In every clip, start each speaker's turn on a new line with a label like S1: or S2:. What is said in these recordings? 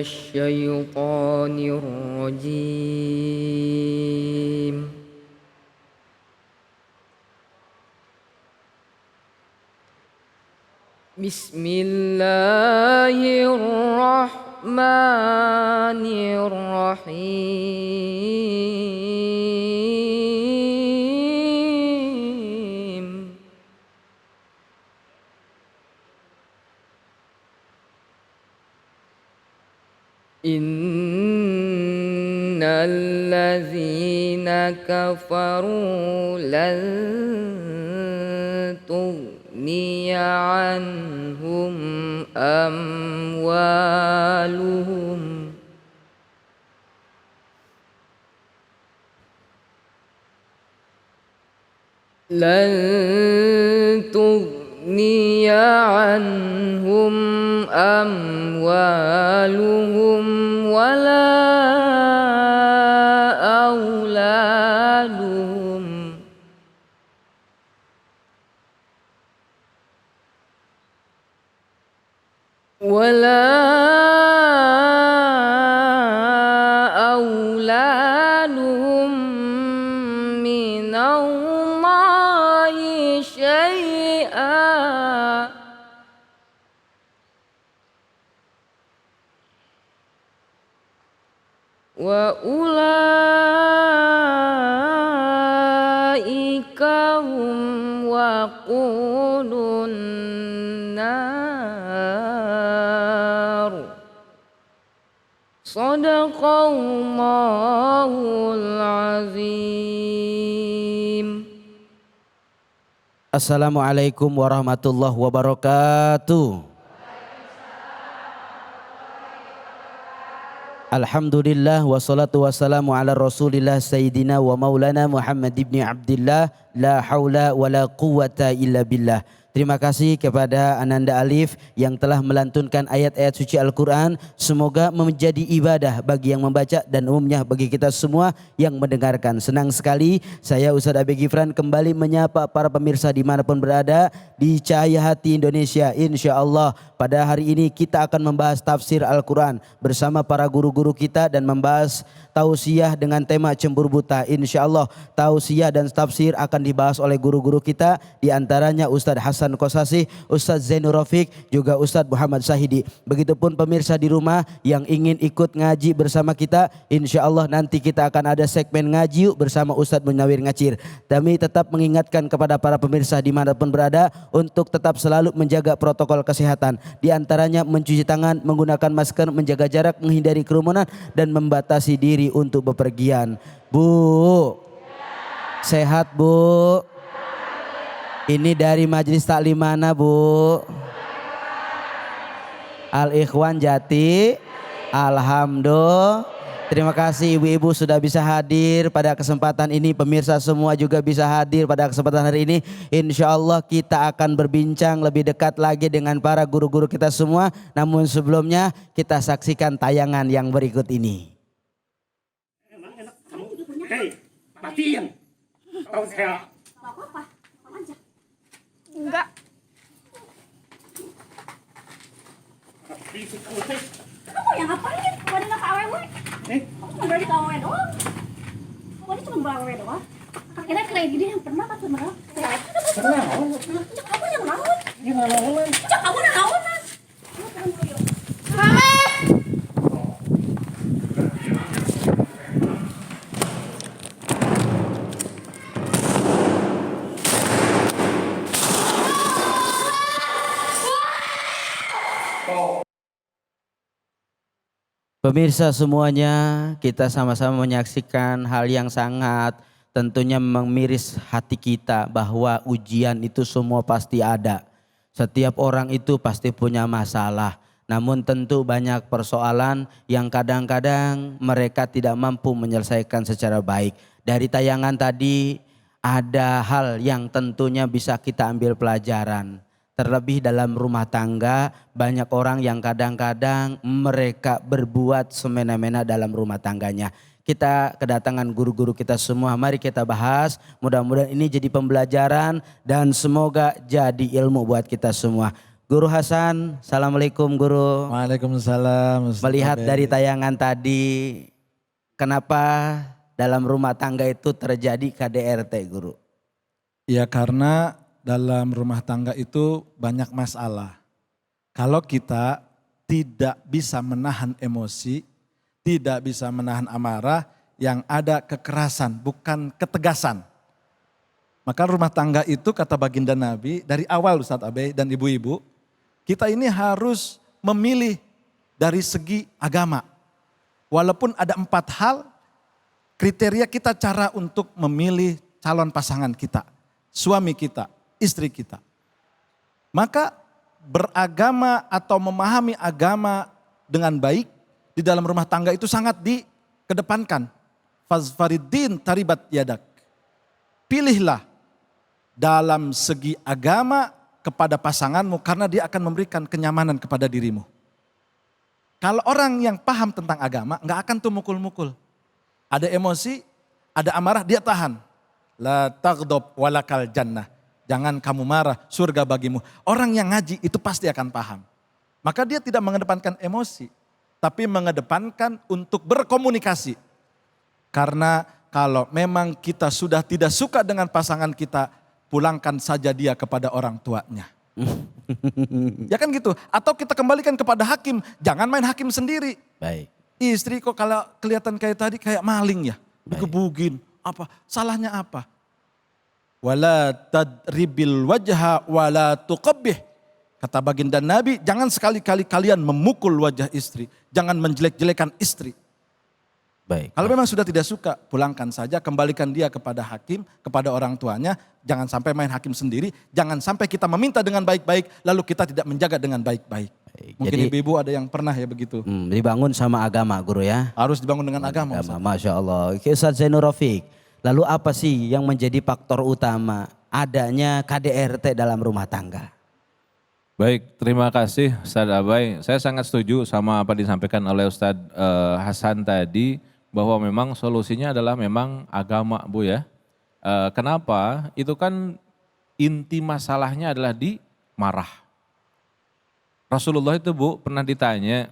S1: الشيطان الرجيم. بسم الله الرحمن الرحيم. إن الذين كفروا لن تغني عنهم أموالهم ولا أولادهم من الله شيئا وأولئك هم وقود النار. صدق الله العظيم.
S2: Assalamualaikum warahmatullahi wabarakatuh. Alhamdulillah wassalatu wassalamu ala rasulillah sayyidina wa maulana Muhammad ibn Abdillah la haula wa la quwata illa billah. Terima kasih kepada Ananda Alif yang telah melantunkan ayat-ayat suci Al-Quran. Semoga menjadi ibadah bagi yang membaca dan umumnya bagi kita semua yang mendengarkan. Senang sekali saya Ustadz Abi Gifran kembali menyapa para pemirsa dimanapun berada di Cahaya Hati Indonesia. Insya Allah pada hari ini kita akan membahas tafsir Al-Quran bersama para guru-guru kita dan membahas tausiah dengan tema cemburu buta. Insya Allah tausiah dan tafsir akan dibahas oleh guru-guru kita, di antaranya Ustadz Hasan Kosasih, Ustadz Zainur Rafiq, juga Ustadz Muhammad Sahidi. Begitupun pemirsa di rumah yang ingin ikut ngaji bersama kita, insya Allah nanti kita akan ada segmen ngaji yuk bersama Ustadz Munawir Ngacir. Kami tetap mengingatkan kepada para pemirsa dimanapun berada untuk tetap selalu menjaga protokol kesehatan. Di antaranya mencuci tangan, menggunakan masker, menjaga jarak, menghindari kerumunan, dan membatasi diri untuk bepergian. Bu, sehat Bu? Ini dari majelis taklim mana Bu? Al-Ikhwan Jati. Alhamdulillah. Terima kasih ibu-ibu sudah bisa hadir pada kesempatan ini. Pemirsa semua juga bisa hadir pada kesempatan hari ini. Insya Allah kita akan berbincang lebih dekat lagi dengan para guru-guru kita semua. Namun sebelumnya kita saksikan tayangan yang berikut ini.
S3: Hei, matiin. Tahu saya.
S4: Apa-apa, aja.
S5: Enggak.
S4: Kamu yang ngapain? Kamu ada KWW? Kamu cuma dari KWW doang. Kamu cuma KWW doang. Akhirnya kayak gini yang pernah kan sebenarnya.
S3: Pernah.
S4: Kamu yang lawan.
S3: Yang lawan.
S4: Kamu yang lawan.
S2: Pemirsa semuanya, kita sama-sama menyaksikan hal yang sangat tentunya memiris hati kita bahwa ujian itu semua pasti ada. Setiap orang itu pasti punya masalah. Namun tentu banyak persoalan yang kadang-kadang mereka tidak mampu menyelesaikan secara baik. Dari tayangan tadi ada hal yang tentunya bisa kita ambil pelajaran. Terlebih dalam rumah tangga, banyak orang yang kadang-kadang mereka berbuat semena-mena dalam rumah tangganya. Kita kedatangan guru-guru kita semua, mari kita bahas. Mudah-mudahan ini jadi pembelajaran dan semoga jadi ilmu buat kita semua. Guru Hasan, Assalamualaikum Guru.
S5: Waalaikumsalam. Ustaz
S2: Melihat
S5: Abe.
S2: dari tayangan tadi, kenapa dalam rumah tangga itu terjadi KDRT Guru?
S5: Ya karena dalam rumah tangga itu banyak masalah. Kalau kita tidak bisa menahan emosi, tidak bisa menahan amarah, yang ada kekerasan, bukan ketegasan. Maka rumah tangga itu kata baginda Nabi, dari awal Ustaz Abe dan ibu-ibu, kita ini harus memilih dari segi agama. Walaupun ada 4 hal, kriteria kita cara untuk memilih calon pasangan kita, suami kita, istri kita. Maka beragama atau memahami agama dengan baik di dalam rumah tangga itu sangat dikedepankan. Fazfariddin taribat yadak. Pilihlah dalam segi agama kepada pasanganmu karena dia akan memberikan kenyamanan kepada dirimu. Kalau orang yang paham tentang agama nggak akan tuh mukul-mukul. Ada emosi, ada amarah, dia tahan. La tagdob walakal jannah. Jangan kamu marah, surga bagimu. Orang yang ngaji itu pasti akan paham. Maka dia tidak mengedepankan emosi, tapi mengedepankan untuk berkomunikasi. Karena kalau memang kita sudah tidak suka dengan pasangan kita, pulangkan saja dia kepada orang tuanya. Ya kan gitu. Atau kita kembalikan kepada hakim, jangan main hakim sendiri.
S2: Baik.
S5: Istri kok kalau kelihatan kayak tadi kayak maling ya, digebugin. Apa? Salahnya apa? Wala tadribil wajha wala tuqabbih. Kata baginda Nabi, jangan sekali-kali kalian memukul wajah istri, jangan menjelek-jelekan istri.
S2: Baik.
S5: Kalau memang sudah tidak suka, pulangkan saja, kembalikan dia kepada hakim, kepada orang tuanya. Jangan sampai main hakim sendiri, jangan sampai kita meminta dengan baik-baik, lalu kita tidak menjaga dengan baik-baik. Mungkin
S2: Jadi-
S5: ibu-ibu ada yang pernah ya begitu.
S2: Dibangun sama agama Guru ya.
S5: Harus dibangun dengan agama. Ustaz.
S2: Masya Allah. Oke, Ustaz Zainur Rafiq, lalu apa sih yang menjadi faktor utama adanya KDRT dalam rumah tangga?
S6: Baik, terima kasih Ustadz Abai. Saya sangat setuju sama apa disampaikan oleh Ustadz Hasan tadi, bahwa memang solusinya adalah memang agama Bu ya. Kenapa? Itu kan inti masalahnya adalah di marah. Rasulullah itu Bu pernah ditanya,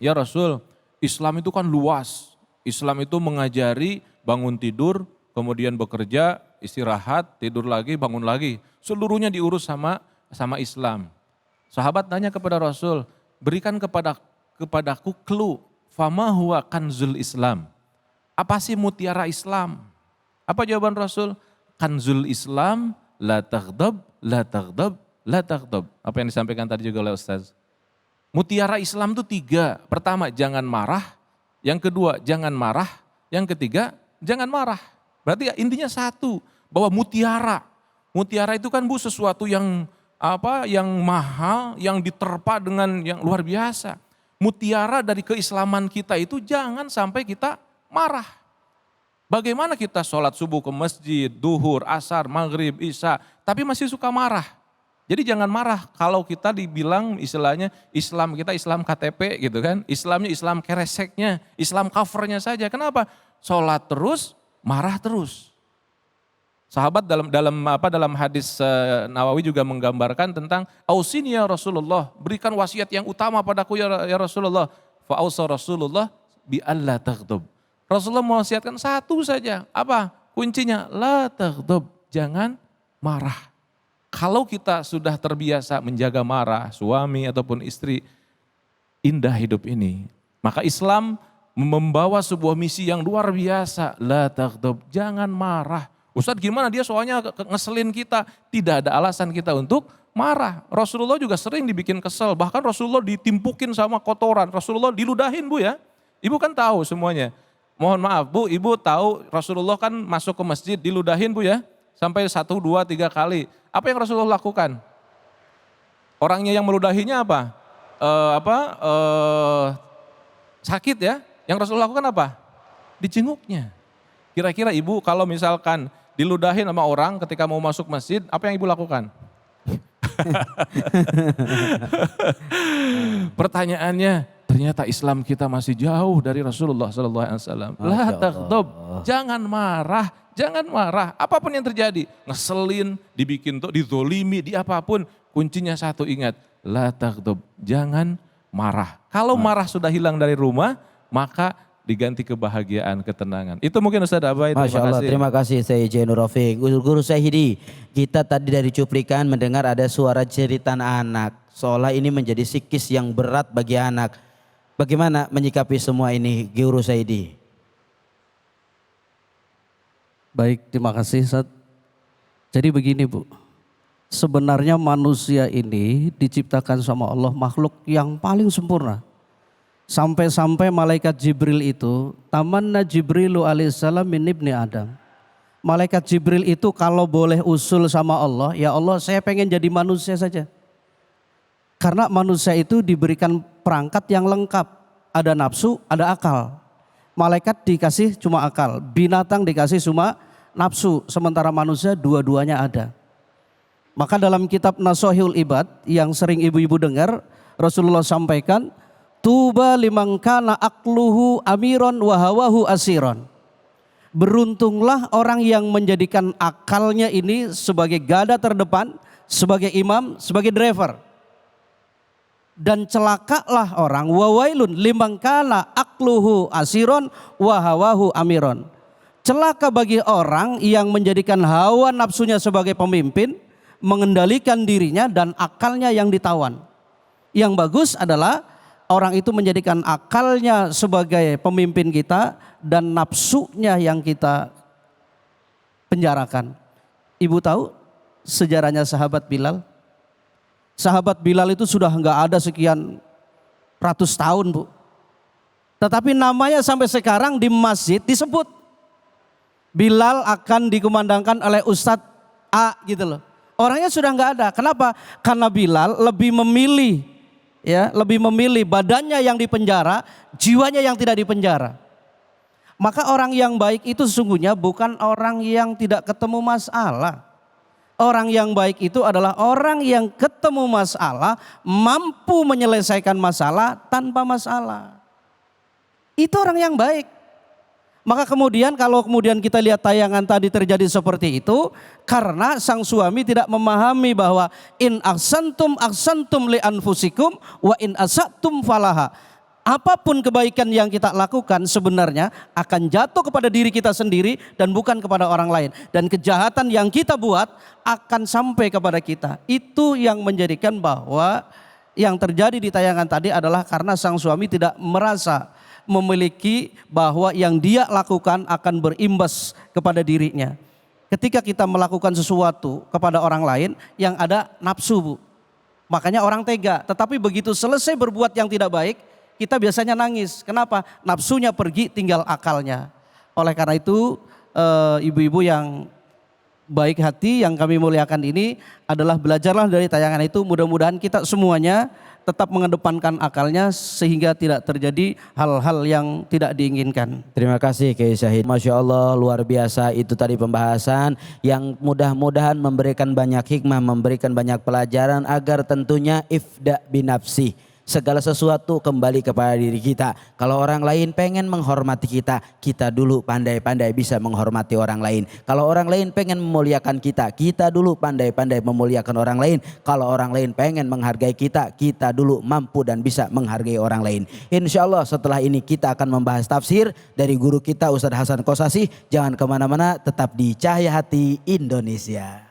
S6: ya Rasul, Islam itu kan luas. Islam itu mengajari bangun tidur, kemudian bekerja, istirahat, tidur lagi, bangun lagi. Seluruhnya diurus sama Islam. Sahabat tanya kepada Rasul, berikan kepadaku clue, fama huwa kanzul Islam. Apa sih mutiara Islam? Apa jawaban Rasul? Kanzul Islam, la taghdab, la taghdab, la taghdab. Apa yang disampaikan tadi juga oleh Ustaz. Mutiara Islam itu 3. Pertama, jangan marah. Yang kedua, jangan marah. Yang ketiga, jangan marah. Berarti intinya 1, bahwa mutiara. Mutiara itu kan Bu sesuatu yang yang mahal, yang diterpa dengan yang luar biasa. Mutiara dari keislaman kita itu jangan sampai kita marah. Bagaimana kita sholat subuh ke masjid, duhur, asar, maghrib, isya, tapi masih suka marah. Jadi jangan marah kalau kita dibilang istilahnya Islam kita Islam KTP gitu kan. Islamnya Islam kereseknya, Islam covernya saja. Kenapa? Sholat terus, marah terus. Sahabat dalam hadis Nawawi juga menggambarkan tentang ausini ya Rasulullah, berikan wasiat yang utama padaku ya Rasulullah. Fa ausa Rasulullah bi alla taghdab. Rasulullah mewasiatkan 1 saja. Apa? Kuncinya la taghdab, jangan marah. Kalau kita sudah terbiasa menjaga marah, suami ataupun istri, indah hidup ini. Maka Islam membawa sebuah misi yang luar biasa. La taghdab, jangan marah. Ustadz gimana dia soalnya ngeselin kita. Tidak ada alasan kita untuk marah. Rasulullah juga sering dibikin kesel. Bahkan Rasulullah ditimpukin sama kotoran. Rasulullah diludahin Bu ya. Ibu kan tahu semuanya. Mohon maaf Bu, ibu tahu Rasulullah kan masuk ke masjid diludahin Bu ya. Sampai 1, 2, 3 kali. Apa yang Rasulullah lakukan? Orangnya yang meludahinya apa? Sakit ya. Yang Rasulullah lakukan apa? Dijenguknya. Kira-kira ibu kalau misalkan diludahin sama orang ketika mau masuk masjid, apa yang ibu lakukan? Pertanyaannya, Ternyata Islam kita masih jauh dari Rasulullah SAW. La taghdab, jangan marah, jangan marah. Apapun yang terjadi, ngeselin, dibikin tuh, dizolimi, di apapun. Kuncinya satu, ingat, la taghdab, jangan marah. Kalau marah sudah hilang dari rumah, maka diganti kebahagiaan, ketenangan. Itu mungkin Ustaz Abai.
S2: Masya Allah, terima kasih saya Zainur Rafiq. Guru Syahidi, kita tadi dari cuplikan mendengar ada suara jeritan anak. Seolah ini menjadi sikis yang berat bagi anak. Bagaimana menyikapi semua ini, Guru Syahidi?
S7: Baik, terima kasih Ustaz. Jadi begini Bu, sebenarnya manusia ini diciptakan sama Allah makhluk yang paling sempurna. Sampai-sampai malaikat Jibril itu, tamanna Jibrilu alaihissalam min ibni Adam. Malaikat Jibril itu kalau boleh usul sama Allah, ya Allah saya pengen jadi manusia saja. Karena manusia itu diberikan perangkat yang lengkap. Ada nafsu, ada akal. Malaikat dikasih cuma akal, binatang dikasih cuma nafsu. Sementara manusia dua-duanya ada. Maka dalam kitab Nasuhul Ibad yang sering ibu-ibu dengar, Rasulullah sampaikan, tuba liman kana aqluhu amiron wa hawahu asiron. Beruntunglah orang yang menjadikan akalnya ini sebagai garda terdepan, sebagai imam, sebagai driver. Dan celakalah orang, wawailun liman kana aqluhu asiron wa hawahu amiron. Celaka bagi orang yang menjadikan hawa nafsunya sebagai pemimpin, mengendalikan dirinya dan akalnya yang ditawan. Yang bagus adalah orang itu menjadikan akalnya sebagai pemimpin kita dan nafsunya yang kita penjarakan. Ibu tahu sejarahnya sahabat Bilal? Sahabat Bilal itu sudah enggak ada sekian ratus tahun Bu. Tetapi namanya sampai sekarang di masjid disebut. Bilal akan dikumandangkan oleh Ustadz A gitu loh. Orangnya sudah enggak ada. Kenapa? Karena Bilal lebih memilih, ya, lebih memilih badannya yang dipenjara, jiwanya yang tidak dipenjara. Maka orang yang baik itu sesungguhnya bukan orang yang tidak ketemu masalah. Orang yang baik itu adalah orang yang ketemu masalah, mampu menyelesaikan masalah tanpa masalah. Itu orang yang baik. Maka kemudian kalau kemudian kita lihat tayangan tadi terjadi seperti itu, karena sang suami tidak memahami bahwa in ahsantum li anfusikum wa in asatum falaha. Apapun kebaikan yang kita lakukan sebenarnya akan jatuh kepada diri kita sendiri dan bukan kepada orang lain. Dan kejahatan yang kita buat akan sampai kepada kita. Itu yang menjadikan bahwa yang terjadi di tayangan tadi adalah karena sang suami tidak merasa memiliki bahwa yang dia lakukan akan berimbas kepada dirinya. Ketika kita melakukan sesuatu kepada orang lain yang ada nafsu Bu. Makanya orang tega, tetapi begitu selesai berbuat yang tidak baik, kita biasanya nangis. Kenapa? Nafsunya pergi, tinggal akalnya. Oleh karena itu ibu-ibu yang baik hati yang kami muliakan ini adalah belajarlah dari tayangan itu. Mudah-mudahan kita semuanya tetap mengedepankan akalnya sehingga tidak terjadi hal-hal yang tidak diinginkan.
S2: Terima kasih Kiai Syahid. Masya Allah luar biasa, itu tadi pembahasan yang mudah-mudahan memberikan banyak hikmah, memberikan banyak pelajaran agar tentunya ifda binafsi. Segala sesuatu kembali kepada diri kita. Kalau orang lain pengen menghormati kita, kita dulu pandai-pandai bisa menghormati orang lain. Kalau orang lain pengen memuliakan kita, kita dulu pandai-pandai memuliakan orang lain. Kalau orang lain pengen menghargai kita, kita dulu mampu dan bisa menghargai orang lain. Insya Allah setelah ini kita akan membahas tafsir dari guru kita Ustadz Hasan Kosasi. Jangan kemana-mana, tetap di Cahaya Hati Indonesia.